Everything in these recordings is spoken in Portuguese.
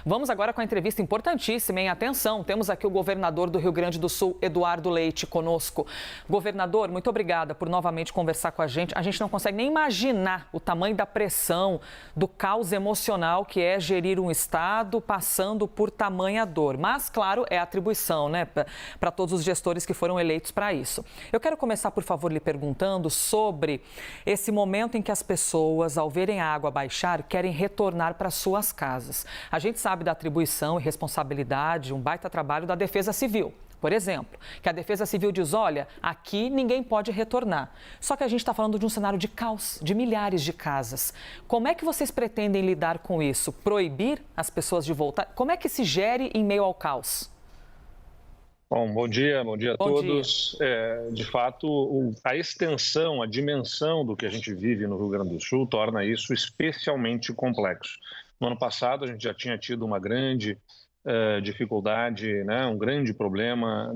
Vamos agora com a entrevista importantíssima, hein? Atenção, temos aqui o governador do Rio Grande do Sul, Eduardo Leite, conosco. Governador, muito obrigada por novamente conversar com a gente. A gente não consegue nem imaginar o tamanho da pressão, do caos emocional que é gerir um estado passando por tamanha dor. Mas, claro, é atribuição, né, para todos os gestores que foram eleitos para isso. Eu quero começar, por favor, lhe perguntando sobre esse momento em que as pessoas, ao verem a água baixar, querem retornar para suas casas. A gente sabe da atribuição e responsabilidade, um baita trabalho da Defesa Civil. Por exemplo, que a Defesa Civil diz, olha, aqui ninguém pode retornar. Só que a gente está falando de um cenário de caos, de milhares de casas. Como é que vocês pretendem lidar com isso? Proibir as pessoas de voltar? Como é que se gere em meio ao caos? Bom dia a todos. De fato, a extensão, a dimensão do que a gente vive no Rio Grande do Sul torna isso especialmente complexo. No ano passado, a gente já tinha tido uma grande dificuldade, né, um grande problema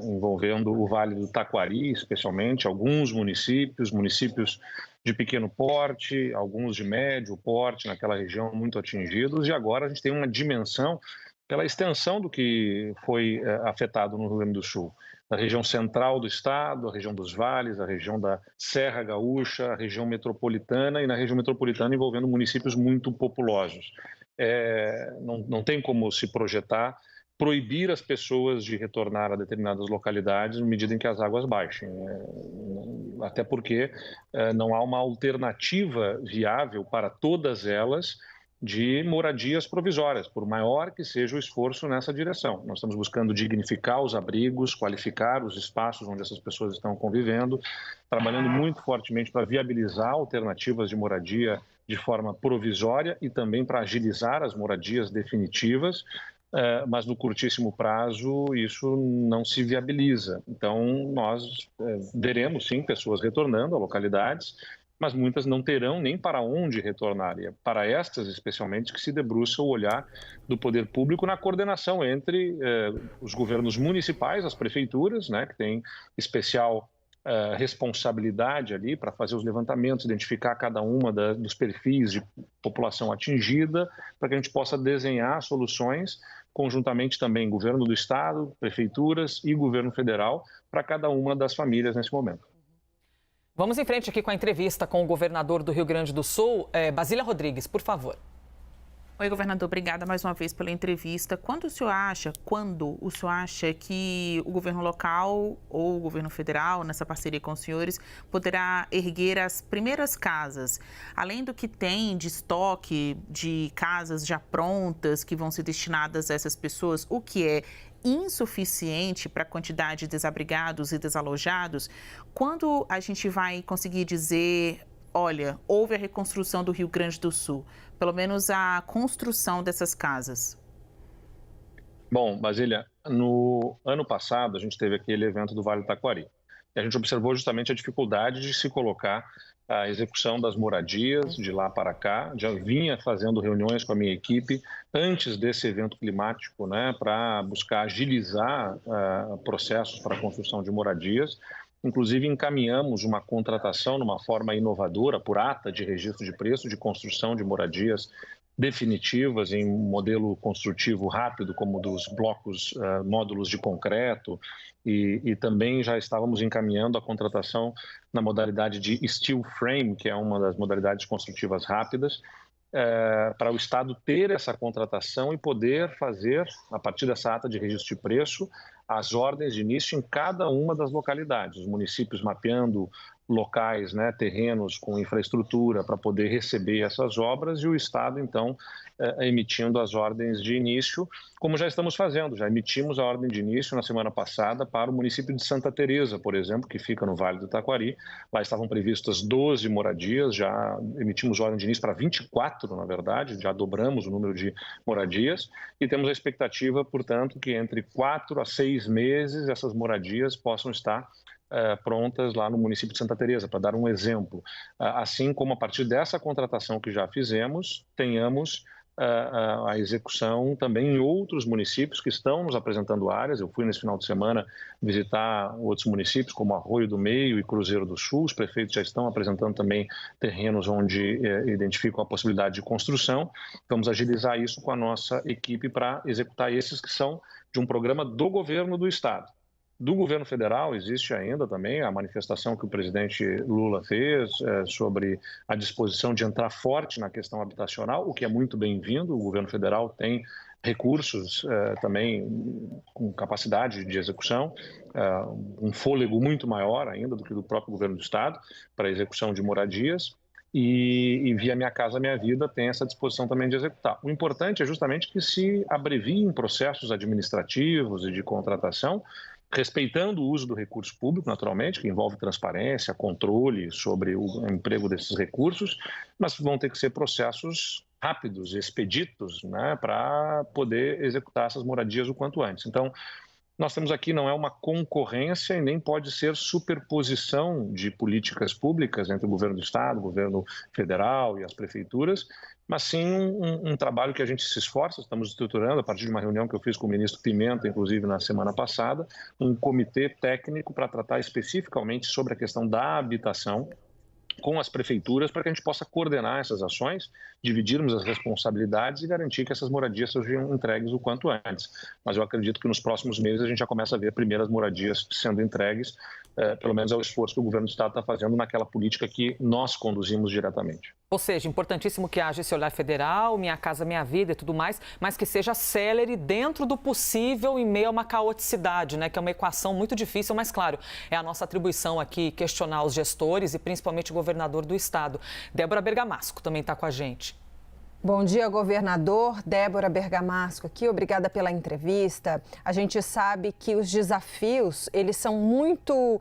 envolvendo o Vale do Taquari, especialmente, alguns municípios de pequeno porte, alguns de médio porte naquela região muito atingidos, e agora a gente tem uma dimensão pela extensão do que foi afetado no Rio Grande do Sul. Na região central do estado, a região dos vales, a região da Serra Gaúcha, a região metropolitana e na região metropolitana envolvendo municípios muito populosos. Não tem como se projetar proibir as pessoas de retornar a determinadas localidades na medida em que as águas baixem. Até porque não há uma alternativa viável para todas elas de moradias provisórias, por maior que seja o esforço nessa direção. Nós estamos buscando dignificar os abrigos, qualificar os espaços onde essas pessoas estão convivendo, trabalhando muito fortemente para viabilizar alternativas de moradia de forma provisória e também para agilizar as moradias definitivas, mas no curtíssimo prazo isso não se viabiliza. Então, nós veremos sim pessoas retornando a localidades, mas muitas não terão nem para onde retornar. E é para estas, especialmente, que se debruça o olhar do poder público na coordenação entre os governos municipais, as prefeituras, né, que têm especial responsabilidade ali para fazer os levantamentos, identificar cada uma dos perfis de população atingida, para que a gente possa desenhar soluções conjuntamente também governo do estado, prefeituras e governo federal para cada uma das famílias nesse momento. Vamos em frente aqui com a entrevista com o governador do Rio Grande do Sul, Basília Rodrigues, por favor. Oi, governador, obrigada mais uma vez pela entrevista. Quando o senhor acha que o governo local ou o governo federal, nessa parceria com os senhores, poderá erguer as primeiras casas? Além do que tem de estoque de casas já prontas que vão ser destinadas a essas pessoas, o que é insuficiente para a quantidade de desabrigados e desalojados, quando a gente vai conseguir dizer, olha, houve a reconstrução do Rio Grande do Sul, pelo menos a construção dessas casas? Bom, Basília, no ano passado a gente teve aquele evento do Vale do Taquari. E a gente observou justamente a dificuldade de se colocar a execução das moradias de lá para cá. Já vinha fazendo reuniões com a minha equipe antes desse evento climático, né, para buscar agilizar processos para a construção de moradias. Inclusive, encaminhamos uma contratação numa forma inovadora, por ata de registro de preço, de construção de moradias definitivas em um modelo construtivo rápido, como dos blocos, módulos de concreto, e também já estávamos encaminhando a contratação na modalidade de steel frame, que é uma das modalidades construtivas rápidas, para o Estado ter essa contratação e poder fazer, a partir dessa ata de registro de preço, as ordens de início em cada uma das localidades, os municípios mapeando locais, né, terrenos com infraestrutura para poder receber essas obras e o Estado, então, emitindo as ordens de início, como já estamos fazendo. Já emitimos a ordem de início na semana passada para o município de Santa Teresa, por exemplo, que fica no Vale do Taquari. Lá estavam previstas 12 moradias, já emitimos ordem de início para 24, na verdade, já dobramos o número de moradias e temos a expectativa, portanto, que entre 4 a 6 meses essas moradias possam estar prontas lá no município de Santa Teresa, para dar um exemplo. Assim como a partir dessa contratação que já fizemos, tenhamos a execução também em outros municípios que estão nos apresentando áreas. Eu fui nesse final de semana visitar outros municípios, como Arroio do Meio e Cruzeiro do Sul. Os prefeitos já estão apresentando também terrenos onde identificam a possibilidade de construção. Vamos agilizar isso com a nossa equipe para executar esses que são de um programa do governo do estado. Do governo federal existe ainda também a manifestação que o presidente Lula fez sobre a disposição de entrar forte na questão habitacional, o que é muito bem-vindo. O governo federal tem recursos também com capacidade de execução, um fôlego muito maior ainda do que do próprio governo do estado para a execução de moradias. E via Minha Casa Minha Vida tem essa disposição também de executar. O importante é justamente que se abreviem processos administrativos e de contratação, respeitando o uso do recurso público, naturalmente, que envolve transparência, controle sobre o emprego desses recursos, mas vão ter que ser processos rápidos, expeditos, né, para poder executar essas moradias o quanto antes. Então, nós temos aqui não é uma concorrência e nem pode ser superposição de políticas públicas entre o governo do estado, o governo federal e as prefeituras, mas sim um trabalho que a gente se esforça. Estamos estruturando, a partir de uma reunião que eu fiz com o ministro Pimenta, inclusive na semana passada, um comitê técnico para tratar especificamente sobre a questão da habitação com as prefeituras, para que a gente possa coordenar essas ações, dividirmos as responsabilidades e garantir que essas moradias sejam entregues o quanto antes. Mas eu acredito que nos próximos meses a gente já começa a ver primeiras moradias sendo entregues, pelo menos é o esforço que o governo do estado está fazendo naquela política que nós conduzimos diretamente. Ou seja, importantíssimo que haja esse olhar federal, Minha Casa Minha Vida e tudo mais, mas que seja célere dentro do possível em meio a uma caoticidade, né? Que é uma equação muito difícil, mas claro, é a nossa atribuição aqui questionar os gestores e principalmente o governador do estado. Débora Bergamasco também está com a gente. Bom dia, governador. Débora Bergamasco aqui, obrigada pela entrevista. A gente sabe que os desafios, eles são muito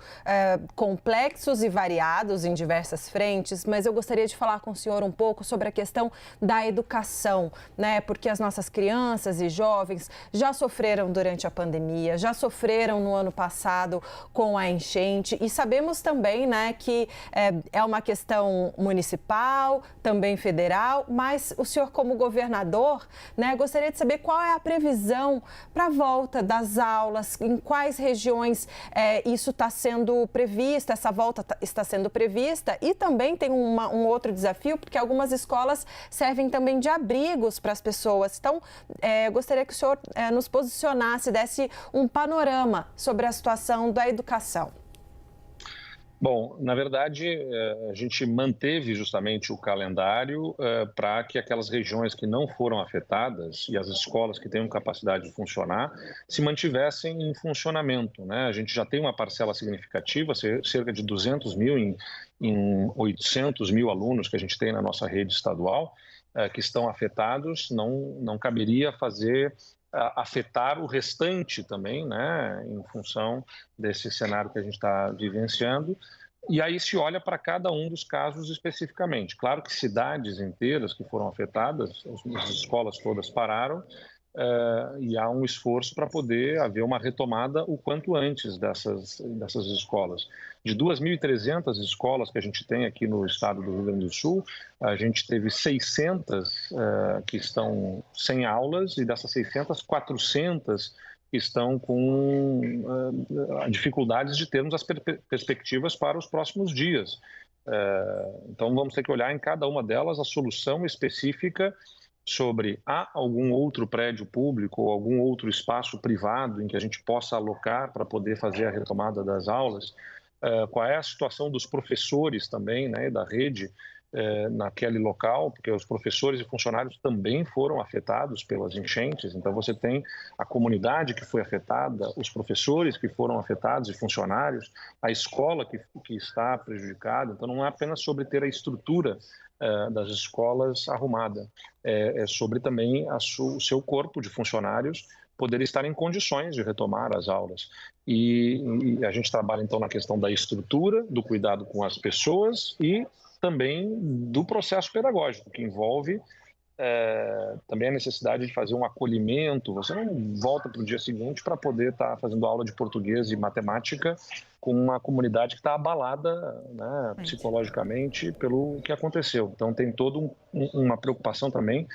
complexos e variados em diversas frentes, mas eu gostaria de falar com o senhor um pouco sobre a questão da educação, né? Porque as nossas crianças e jovens já sofreram durante a pandemia, já sofreram no ano passado com a enchente e sabemos também, né, que é uma questão municipal, também federal, mas o senhor, como governador, né, gostaria de saber qual é a previsão para a volta das aulas, em quais regiões isso está sendo previsto, essa volta está sendo prevista, e também tem um outro desafio, porque algumas escolas servem também de abrigos para as pessoas. Então, gostaria que o senhor nos posicionasse, desse um panorama sobre a situação da educação. Bom, na verdade, a gente manteve justamente o calendário para que aquelas regiões que não foram afetadas e as escolas que tenham capacidade de funcionar se mantivessem em funcionamento, né? A gente já tem uma parcela significativa, cerca de 200 mil em 800 mil alunos que a gente tem na nossa rede estadual, que estão afetados. Não caberia afetar o restante também, né, em função desse cenário que a gente está vivenciando. E aí se olha para cada um dos casos especificamente. Claro que cidades inteiras que foram afetadas, as escolas todas pararam, e há um esforço para poder haver uma retomada o quanto antes dessas escolas. De 2.300 escolas que a gente tem aqui no estado do Rio Grande do Sul, a gente teve 600 que estão sem aulas, e dessas 600, 400 estão com dificuldades de termos as perspectivas para os próximos dias. Então vamos ter que olhar em cada uma delas a solução específica sobre há algum outro prédio público ou algum outro espaço privado em que a gente possa alocar para poder fazer a retomada das aulas, qual é a situação dos professores também, né, da rede naquele local, porque os professores e funcionários também foram afetados pelas enchentes. Então você tem a comunidade que foi afetada, os professores que foram afetados e funcionários, a escola que está prejudicada. Então não é apenas sobre ter a estrutura das escolas arrumada, é sobre também o seu corpo de funcionários poder estar em condições de retomar as aulas. E a gente trabalha então na questão da estrutura, do cuidado com as pessoas e também do processo pedagógico, que envolve também a necessidade de fazer um acolhimento. Você não volta para o dia seguinte para poder estar fazendo aula de português e matemática com uma comunidade que está abalada, né, psicologicamente pelo que aconteceu. Então tem toda uma preocupação também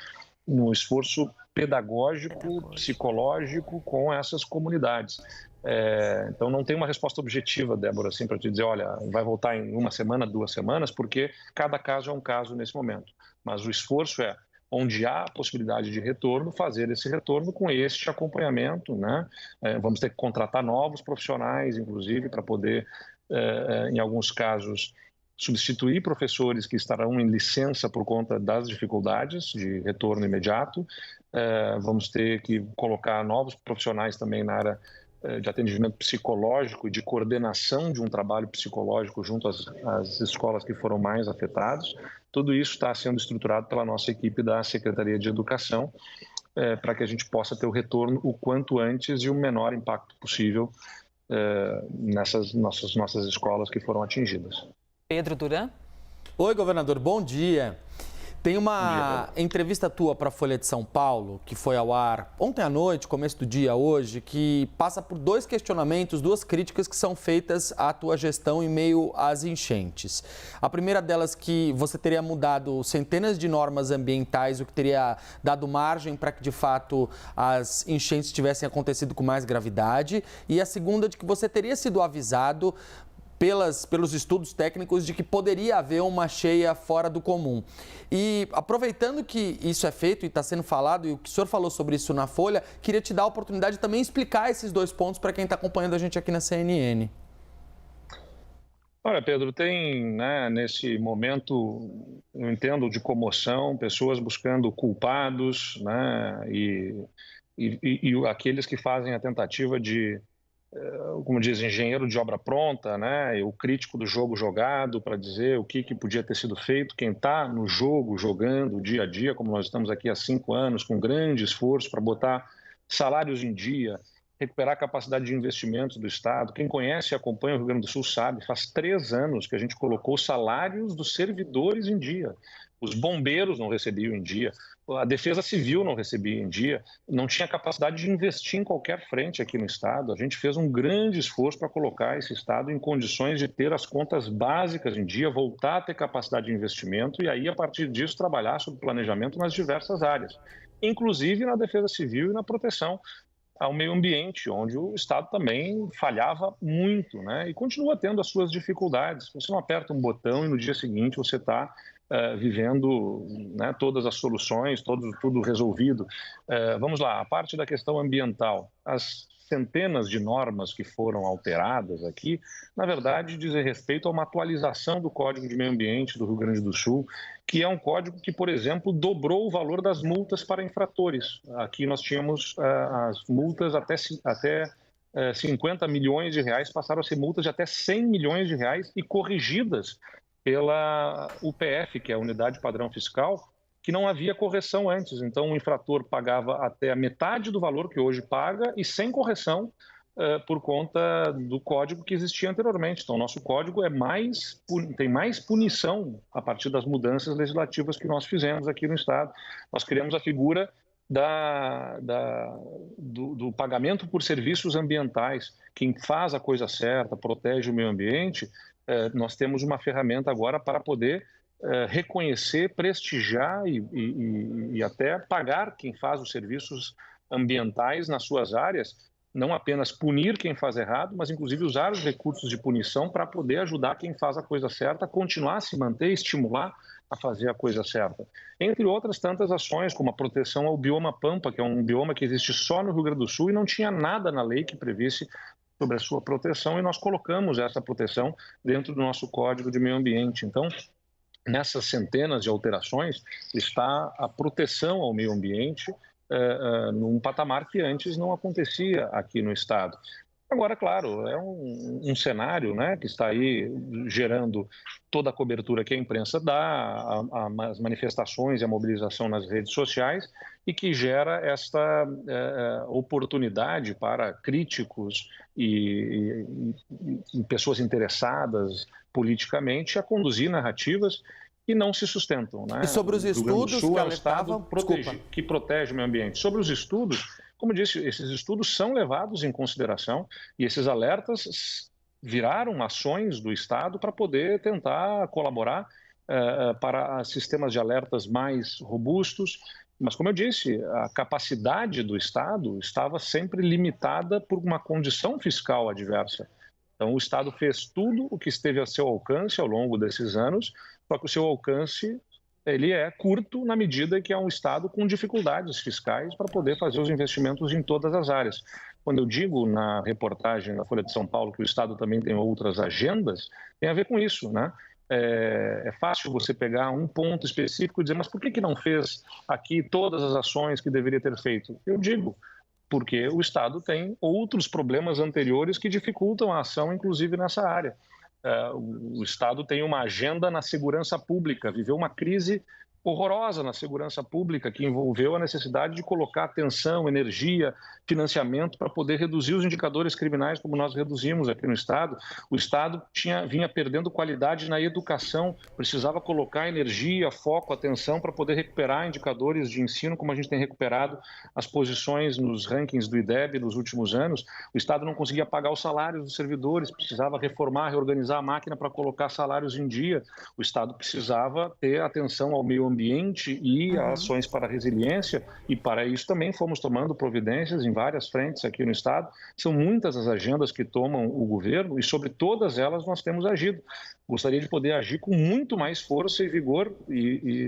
no esforço pedagógico, psicológico com essas comunidades. Então, não tem uma resposta objetiva, Débora, assim, para te dizer, olha, vai voltar em 1 semana, 2 semanas, porque cada caso é um caso nesse momento. Mas o esforço é, onde há possibilidade de retorno, fazer esse retorno com este acompanhamento, né? Vamos ter que contratar novos profissionais, inclusive, para poder, em alguns casos, substituir professores que estarão em licença por conta das dificuldades de retorno imediato. Vamos ter que colocar novos profissionais também na área de atendimento psicológico e de coordenação de um trabalho psicológico junto às escolas que foram mais afetadas. Tudo isso está sendo estruturado pela nossa equipe da Secretaria de Educação para que a gente possa ter o retorno o quanto antes e o menor impacto possível nessas nossas escolas que foram atingidas. Pedro Duran. Oi, governador, bom dia. Tem uma entrevista tua para a Folha de São Paulo, que foi ao ar ontem à noite, começo do dia hoje, que passa por 2 questionamentos, 2 críticas que são feitas à tua gestão em meio às enchentes. A primeira delas que você teria mudado centenas de normas ambientais, o que teria dado margem para que, de fato, as enchentes tivessem acontecido com mais gravidade. E a segunda de que você teria sido avisado pelos estudos técnicos de que poderia haver uma cheia fora do comum. E aproveitando que isso é feito e está sendo falado, e o que o senhor falou sobre isso na Folha, queria te dar a oportunidade de também explicar esses 2 pontos para quem está acompanhando a gente aqui na CNN. Olha, Pedro, tem, né, nesse momento, eu entendo, de comoção, pessoas buscando culpados, né, e aqueles que fazem a tentativa de, como diz, engenheiro de obra pronta, né? O crítico do jogo jogado para dizer o que podia ter sido feito. Quem está no jogo, jogando dia a dia, como nós estamos aqui há 5 anos, com grande esforço para botar salários em dia, recuperar a capacidade de investimentos do Estado. Quem conhece e acompanha o Rio Grande do Sul sabe, faz 3 anos que a gente colocou salários dos servidores em dia. Os bombeiros não recebiam em dia, a Defesa Civil não recebia em dia, não tinha capacidade de investir em qualquer frente aqui no Estado. A gente fez um grande esforço para colocar esse Estado em condições de ter as contas básicas em dia, voltar a ter capacidade de investimento e aí, a partir disso, trabalhar sobre planejamento nas diversas áreas, inclusive na Defesa Civil e na proteção ao meio ambiente, onde o Estado também falhava muito, né? E continua tendo as suas dificuldades. Você não aperta um botão e no dia seguinte você está vivendo, né, todas as soluções, tudo resolvido. Vamos lá, a parte da questão ambiental. As centenas de normas que foram alteradas aqui, na verdade, dizem respeito a uma atualização do Código de Meio Ambiente do Rio Grande do Sul, que é um código que, por exemplo, dobrou o valor das multas para infratores. Aqui nós tínhamos as multas até 50 milhões de reais, passaram a ser multas de até 100 milhões de reais e corrigidas pela UPF, que é a Unidade Padrão Fiscal, que não havia correção antes. Então, o infrator pagava até a metade do valor que hoje paga e sem correção por conta do código que existia anteriormente. Então, o nosso código tem mais punição a partir das mudanças legislativas que nós fizemos aqui no Estado. Nós criamos a figura do pagamento por serviços ambientais. Quem faz a coisa certa, protege o meio ambiente, nós temos uma ferramenta agora para poder reconhecer, prestigiar e até pagar quem faz os serviços ambientais nas suas áreas, não apenas punir quem faz errado, mas inclusive usar os recursos de punição para poder ajudar quem faz a coisa certa a continuar a se manter, estimular a fazer a coisa certa. Entre outras tantas ações, como a proteção ao bioma Pampa, que é um bioma que existe só no Rio Grande do Sul e não tinha nada na lei que previsse sobre a sua proteção, e nós colocamos essa proteção dentro do nosso Código de Meio Ambiente. Então, nessas centenas de alterações está a proteção ao meio ambiente num patamar que antes não acontecia aqui no Estado. Agora, claro, é um cenário, né, que está aí gerando toda a cobertura que a imprensa dá, as manifestações e a mobilização nas redes sociais, e que gera esta oportunidade para críticos e pessoas interessadas politicamente a conduzir narrativas que não se sustentam, né? E sobre os estudos que alertavam, que protege o meio ambiente. Sobre os estudos, como disse, esses estudos são levados em consideração e esses alertas viraram ações do Estado para poder tentar colaborar para sistemas de alertas mais robustos, Mas, como eu disse, a capacidade do Estado estava sempre limitada por uma condição fiscal adversa. Então, o Estado fez tudo o que esteve a seu alcance ao longo desses anos, só que o seu alcance ele é curto na medida que é um Estado com dificuldades fiscais para poder fazer os investimentos em todas as áreas. Quando eu digo na reportagem na Folha de São Paulo que o Estado também tem outras agendas, tem a ver com isso, né? É fácil você pegar um ponto específico e dizer, mas por que não fez aqui todas as ações que deveria ter feito? Eu digo, porque o Estado tem outros problemas anteriores que dificultam a ação, inclusive nessa área. O Estado tem uma agenda na segurança pública, viveu uma crise horrorosa na segurança pública, que envolveu a necessidade de colocar atenção, energia, financiamento para poder reduzir os indicadores criminais, como nós reduzimos aqui no Estado. O Estado vinha perdendo qualidade na educação, precisava colocar energia, foco, atenção para poder recuperar indicadores de ensino, como a gente tem recuperado as posições nos rankings do IDEB nos últimos anos. O Estado não conseguia pagar os salários dos servidores, precisava reformar, reorganizar a máquina para colocar salários em dia. O Estado precisava ter atenção ao meio ambiente e ações para a resiliência, e para isso também fomos tomando providências em várias frentes aqui no Estado. São muitas as agendas que tomam o governo e sobre todas elas nós temos agido. Gostaria de poder agir com muito mais força e vigor,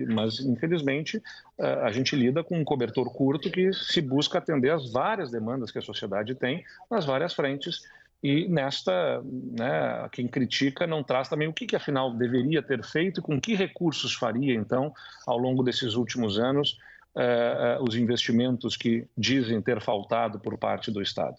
mas infelizmente a gente lida com um cobertor curto que se busca atender às várias demandas que a sociedade tem nas várias frentes. E nesta, né, quem critica não traz também o que afinal deveria ter feito e com que recursos faria, então, ao longo desses últimos anos, os investimentos que dizem ter faltado por parte do Estado.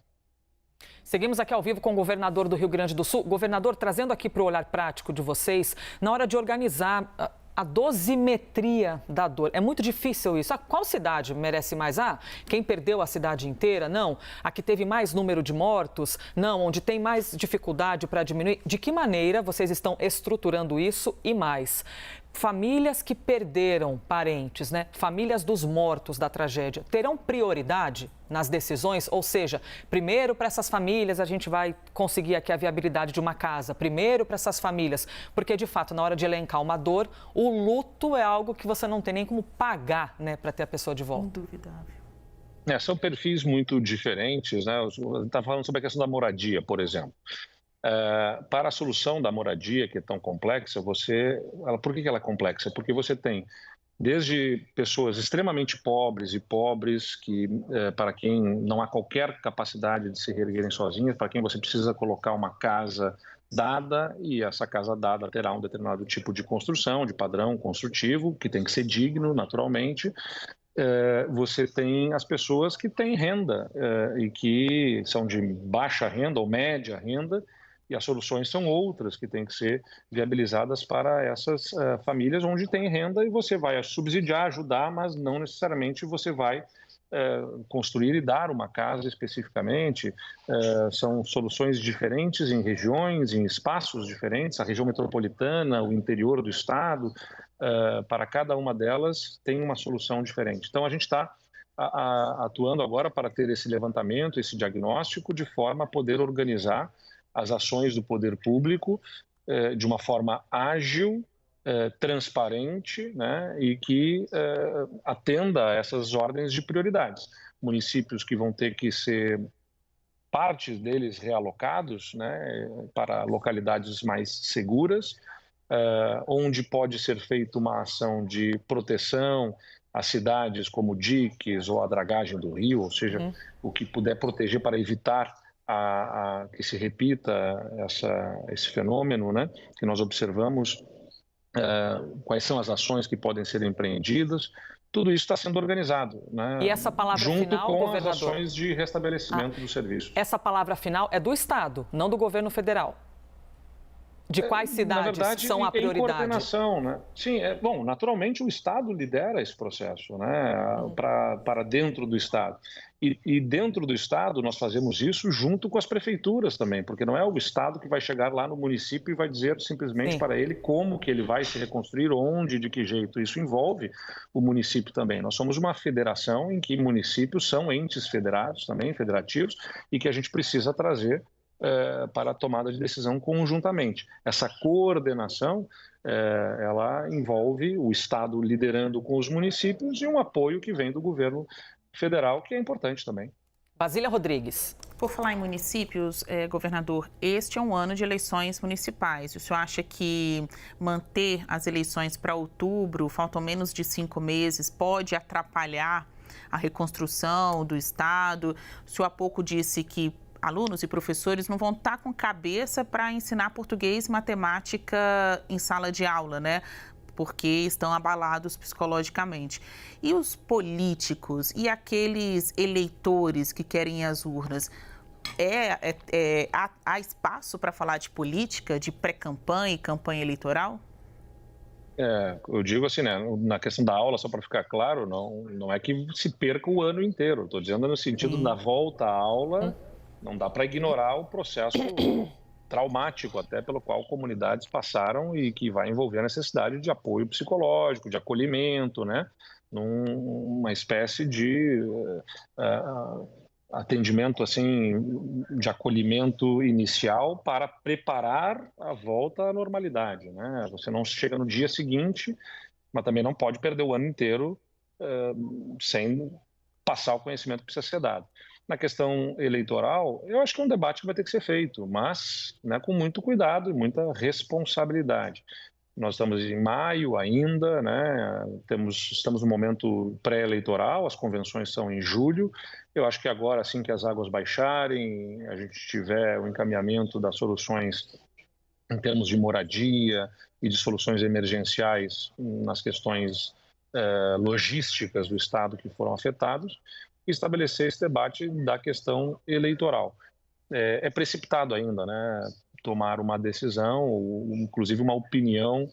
Seguimos aqui ao vivo com o governador do Rio Grande do Sul. Governador, trazendo aqui para o olhar prático de vocês, na hora de organizar a dosimetria da dor. É muito difícil isso. Qual cidade merece mais? Quem perdeu a cidade inteira? Não. A que teve mais número de mortos? Não. Onde tem mais dificuldade para diminuir? De que maneira vocês estão estruturando isso e mais? Famílias que perderam parentes, né? Famílias dos mortos da tragédia, terão prioridade nas decisões? Ou seja, primeiro para essas famílias a gente vai conseguir aqui a viabilidade de uma casa, primeiro para essas famílias, porque de fato na hora de elencar uma dor, o luto é algo que você não tem nem como pagar, né, para ter a pessoa de volta. Indubitável. São perfis muito diferentes, né? Está falando sobre a questão da moradia, por exemplo. Para a solução da moradia, que é tão complexa, por que ela é complexa? Porque você tem desde pessoas extremamente pobres e pobres, para quem não há qualquer capacidade de se reerguerem sozinhas, para quem você precisa colocar uma casa dada, e essa casa dada terá um determinado tipo de construção, de padrão construtivo, que tem que ser digno, naturalmente. Você tem as pessoas que têm renda e que são de baixa renda ou média renda, e as soluções são outras que têm que ser viabilizadas para essas famílias onde tem renda, e você vai subsidiar, ajudar, mas não necessariamente você vai construir e dar uma casa especificamente. São soluções diferentes em regiões, em espaços diferentes, a região metropolitana, o interior do estado, para cada uma delas tem uma solução diferente. Então a gente está atuando agora para ter esse levantamento, esse diagnóstico, de forma a poder organizar as ações do poder público de uma forma ágil, transparente, né, e que atenda a essas ordens de prioridades. Municípios que vão ter que ser, partes deles realocados, né, para localidades mais seguras, onde pode ser feita uma ação de proteção às cidades como diques ou a dragagem do rio, ou seja, o que puder proteger para evitar que se repita esse fenômeno, né, que nós observamos, quais são as ações que podem ser empreendidas. Tudo isso está sendo organizado, né, e essa palavra junto final, com governador, as ações de restabelecimento do serviço. Essa palavra final é do Estado, não do governo federal. De quais cidades, na verdade, são a prioridade? Em coordenação, né? Sim, bom, naturalmente o Estado lidera esse processo, né, para dentro do Estado. E dentro do Estado nós fazemos isso junto com as prefeituras também, porque não é o Estado que vai chegar lá no município e vai dizer simplesmente para ele como que ele vai se reconstruir, onde, de que jeito. Isso envolve o município também. Nós somos uma federação em que municípios são entes federados também, federativos, e que a gente precisa trazer para a tomada de decisão conjuntamente. Essa coordenação, ela envolve o Estado liderando com os municípios e um apoio que vem do governo federal, que é importante também. Basília Rodrigues. Por falar em municípios, governador, este é um ano de eleições municipais. O senhor acha que manter as eleições para outubro, faltam menos de 5 meses, pode atrapalhar a reconstrução do Estado? O senhor há pouco disse que alunos e professores não vão estar com cabeça para ensinar português e matemática em sala de aula, né? Porque estão abalados psicologicamente. E os políticos e aqueles eleitores que querem ir às urnas, há espaço para falar de política, de pré-campanha e campanha eleitoral? Eu digo assim, né, na questão da aula, só para ficar claro, não é que se perca o ano inteiro. Estou dizendo no sentido da volta à aula, não dá para ignorar o processo traumático até pelo qual comunidades passaram e que vai envolver a necessidade de apoio psicológico, de acolhimento, né? Numa espécie de atendimento assim, de acolhimento inicial para preparar a volta à normalidade, né? Você não chega no dia seguinte, mas também não pode perder o ano inteiro sem passar o conhecimento que precisa ser dado. Na questão eleitoral, eu acho que é um debate que vai ter que ser feito, mas, né, com muito cuidado e muita responsabilidade. Nós estamos em maio ainda, né, estamos no momento pré-eleitoral, as convenções são em julho. Eu acho que agora, assim que as águas baixarem, a gente tiver o encaminhamento das soluções em termos de moradia e de soluções emergenciais nas questões logísticas do Estado que foram afetados, estabelecer esse debate da questão eleitoral. É precipitado ainda, né, tomar uma decisão, ou inclusive uma opinião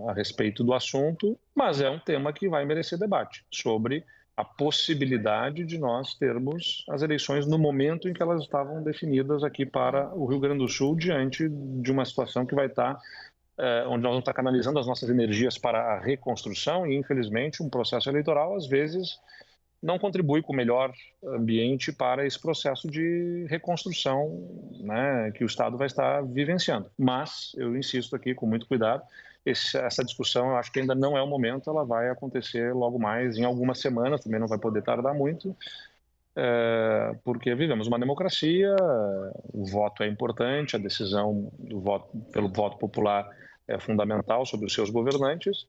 a respeito do assunto, mas é um tema que vai merecer debate sobre a possibilidade de nós termos as eleições no momento em que elas estavam definidas aqui para o Rio Grande do Sul, diante de uma situação que vai estar onde nós vamos estar canalizando as nossas energias para a reconstrução e, infelizmente, um processo eleitoral, às vezes, não contribui com o melhor ambiente para esse processo de reconstrução, né, que o Estado vai estar vivenciando. Mas, eu insisto aqui com muito cuidado, essa discussão eu acho que ainda não é o momento, ela vai acontecer logo mais em algumas semanas, também não vai poder tardar muito, porque vivemos uma democracia, o voto é importante, a decisão pelo voto popular é fundamental sobre os seus governantes.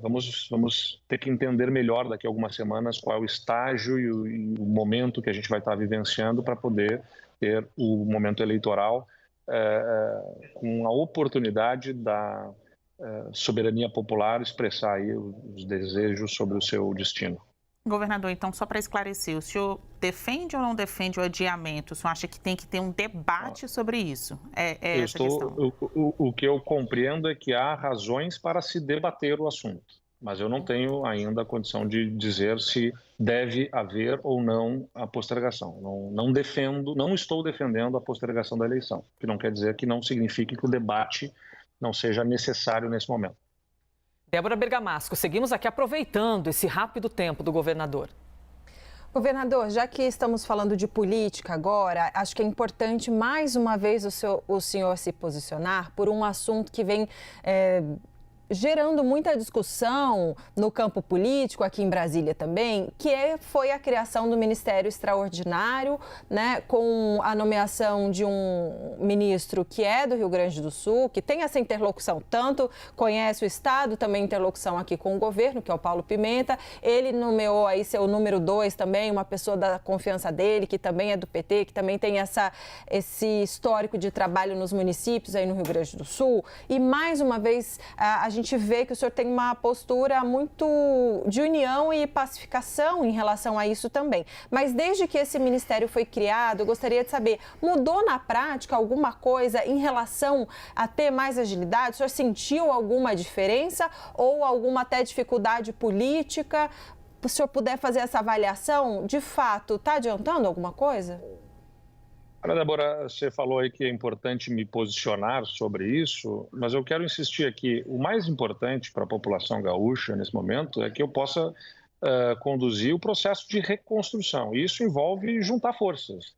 Vamos ter que entender melhor daqui a algumas semanas qual é o estágio e o momento que a gente vai estar vivenciando para poder ter o momento eleitoral com a oportunidade da soberania popular expressar aí os desejos sobre o seu destino. Governador, então, só para esclarecer, o senhor defende ou não defende o adiamento? O senhor acha que tem que ter um debate sobre isso? Essa questão. O que eu compreendo é que há razões para se debater o assunto, mas eu não tenho ainda a condição de dizer se deve haver ou não a postergação. Não estou defendendo a postergação da eleição, o que não quer dizer que não signifique que o debate não seja necessário nesse momento. Débora Bergamasco, seguimos aqui aproveitando esse rápido tempo do governador. Governador, já que estamos falando de política agora, acho que é importante mais uma vez o senhor se posicionar por um assunto que vem gerando muita discussão no campo político, aqui em Brasília também, foi a criação do Ministério Extraordinário, né, com a nomeação de um ministro que é do Rio Grande do Sul, que tem essa interlocução, tanto conhece o Estado, também interlocução aqui com o governo, que é o Paulo Pimenta. Ele nomeou aí seu número 2 também, uma pessoa da confiança dele, que também é do PT, que também tem esse histórico de trabalho nos municípios aí no Rio Grande do Sul. E mais uma vez, a gente vê que o senhor tem uma postura muito de união e pacificação em relação a isso também. Mas desde que esse ministério foi criado, eu gostaria de saber, mudou na prática alguma coisa em relação a ter mais agilidade? O senhor sentiu alguma diferença ou alguma até dificuldade política? Se o senhor puder fazer essa avaliação, de fato, está adiantando alguma coisa? Olha, Débora, você falou aí que é importante me posicionar sobre isso, mas eu quero insistir aqui. O mais importante para a população gaúcha nesse momento é que eu possa conduzir o processo de reconstrução. E isso envolve juntar forças.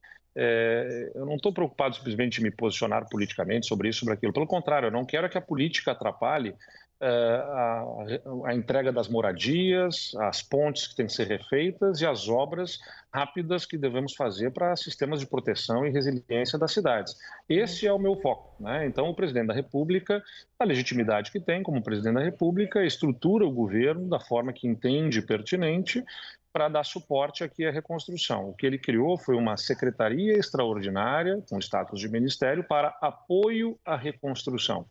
eu não estou preocupado simplesmente em me posicionar politicamente sobre isso, sobre aquilo. Pelo contrário, eu não quero que a política atrapalhe a entrega das moradias, as pontes que têm que ser refeitas e as obras rápidas que devemos fazer para sistemas de proteção e resiliência das cidades. Esse é o meu foco, né? Então, o presidente da República, a legitimidade que tem como presidente da República, estrutura o governo da forma que entende pertinente para dar suporte aqui à reconstrução. O que ele criou foi uma secretaria extraordinária, com status de ministério, para apoio à reconstrução.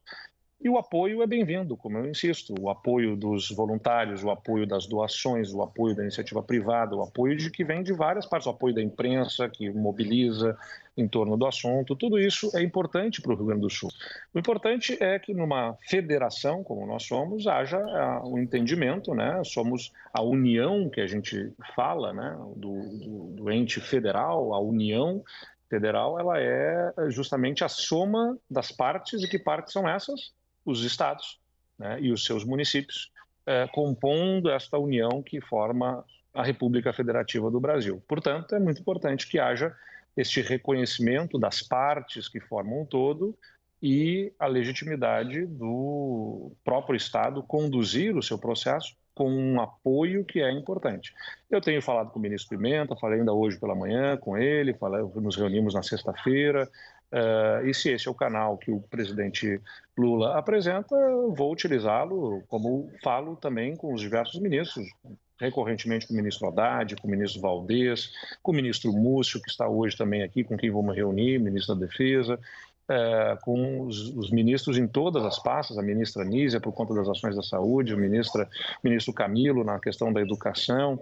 E o apoio é bem-vindo, como eu insisto, o apoio dos voluntários, o apoio das doações, o apoio da iniciativa privada, o apoio que vem de várias partes, o apoio da imprensa, que mobiliza em torno do assunto, tudo isso é importante para o Rio Grande do Sul. O importante é que numa federação, como nós somos, haja um entendimento, né? Somos a união que a gente fala, né? do ente federal, a união federal, ela é justamente a soma das partes, e que partes são essas? Os estados, né, e os seus municípios, compondo esta união que forma a República Federativa do Brasil. Portanto, é muito importante que haja este reconhecimento das partes que formam um todo e a legitimidade do próprio Estado conduzir o seu processo com um apoio que é importante. Eu tenho falado com o ministro Pimenta, falei ainda hoje pela manhã com ele, nos reunimos na sexta-feira, e se esse é o canal que o presidente Lula apresenta, vou utilizá-lo, como falo também com os diversos ministros, recorrentemente com o ministro Haddad, com o ministro Valdez, com o ministro Múcio, que está hoje também aqui, com quem vamos reunir, ministro da Defesa, com os ministros em todas as pastas, a ministra Nízia por conta das ações da saúde, o ministro Camilo na questão da educação,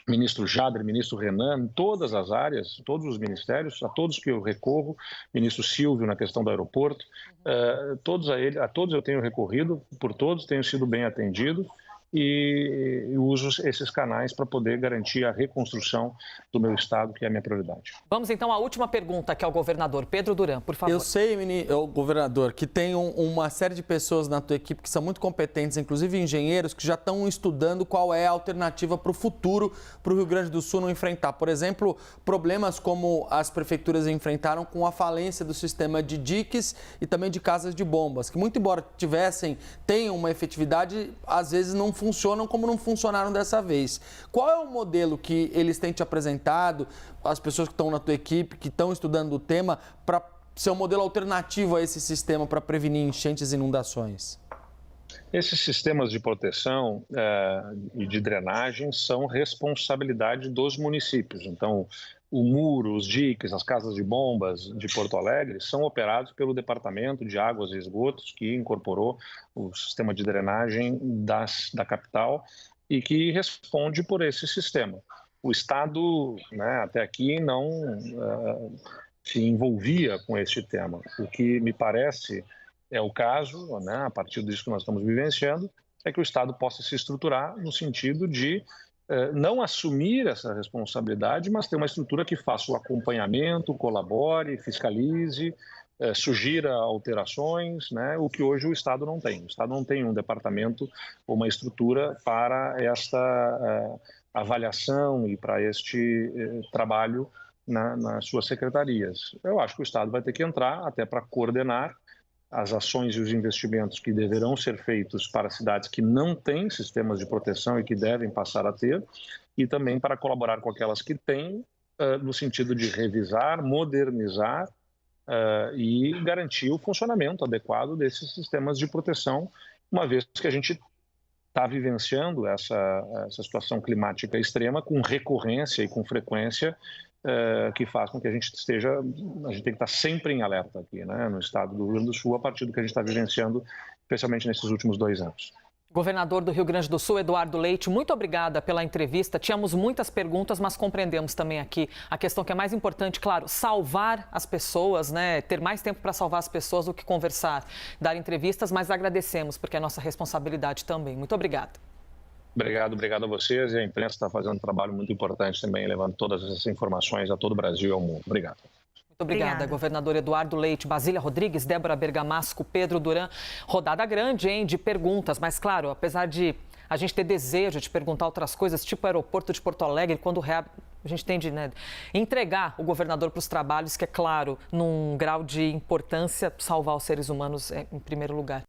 ministro Jader, ministro Renan, em todas as áreas, todos os ministérios, a todos que eu recorro, ministro Silvio na questão do aeroporto, a todos eu tenho recorrido, por todos tenho sido bem atendido, e uso esses canais para poder garantir a reconstrução do meu estado, que é a minha prioridade. Vamos então à última pergunta, que é ao governador Pedro Duran, por favor. Eu sei, governador, que tem uma série de pessoas na tua equipe que são muito competentes, inclusive engenheiros, que já estão estudando qual é a alternativa para o futuro para o Rio Grande do Sul não enfrentar. Por exemplo, problemas como as prefeituras enfrentaram com a falência do sistema de diques e também de casas de bombas, que muito embora tenham uma efetividade, às vezes não funcionam como não funcionaram dessa vez. Qual é o modelo que eles têm te apresentado, as pessoas que estão na tua equipe, que estão estudando o tema, para ser um modelo alternativo a esse sistema para prevenir enchentes e inundações? Esses sistemas de proteção e de drenagem são responsabilidade dos municípios. Então, o muro, os diques, as casas de bombas de Porto Alegre são operados pelo Departamento de Águas e Esgotos, que incorporou o sistema de drenagem da capital e que responde por esse sistema. O Estado, né, até aqui, não se envolvia com este tema. O que me parece é o caso, né, a partir disso que nós estamos vivenciando, é que o Estado possa se estruturar no sentido de não assumir essa responsabilidade, mas ter uma estrutura que faça o acompanhamento, colabore, fiscalize, sugira alterações, né? O que hoje o Estado não tem. O Estado não tem um departamento ou uma estrutura para esta avaliação e para este trabalho nas suas secretarias. Eu acho que o Estado vai ter que entrar até para coordenar as ações e os investimentos que deverão ser feitos para cidades que não têm sistemas de proteção e que devem passar a ter, e também para colaborar com aquelas que têm, no sentido de revisar, modernizar e garantir o funcionamento adequado desses sistemas de proteção, uma vez que a gente está vivenciando essa situação climática extrema com recorrência e com frequência, que faz com que a gente tem que estar sempre em alerta aqui, né, no estado do Rio Grande do Sul, a partir do que a gente está vivenciando, especialmente nesses últimos 2 anos. Governador do Rio Grande do Sul, Eduardo Leite, muito obrigada pela entrevista. Tínhamos muitas perguntas, mas compreendemos também aqui a questão que é mais importante, claro, salvar as pessoas, né? Ter mais tempo para salvar as pessoas do que conversar, dar entrevistas, mas agradecemos, porque é nossa responsabilidade também. Muito obrigada. Obrigado a vocês, e a imprensa está fazendo um trabalho muito importante também, levando todas essas informações a todo o Brasil e ao mundo. Obrigado. Muito obrigada, governador Eduardo Leite, Basília Rodrigues, Débora Bergamasco, Pedro Duran. Rodada grande, hein, de perguntas, mas claro, apesar de a gente ter desejo de perguntar outras coisas, tipo o aeroporto de Porto Alegre, quando a gente tem de, né, entregar o governador para os trabalhos, que é claro, num grau de importância, salvar os seres humanos em primeiro lugar.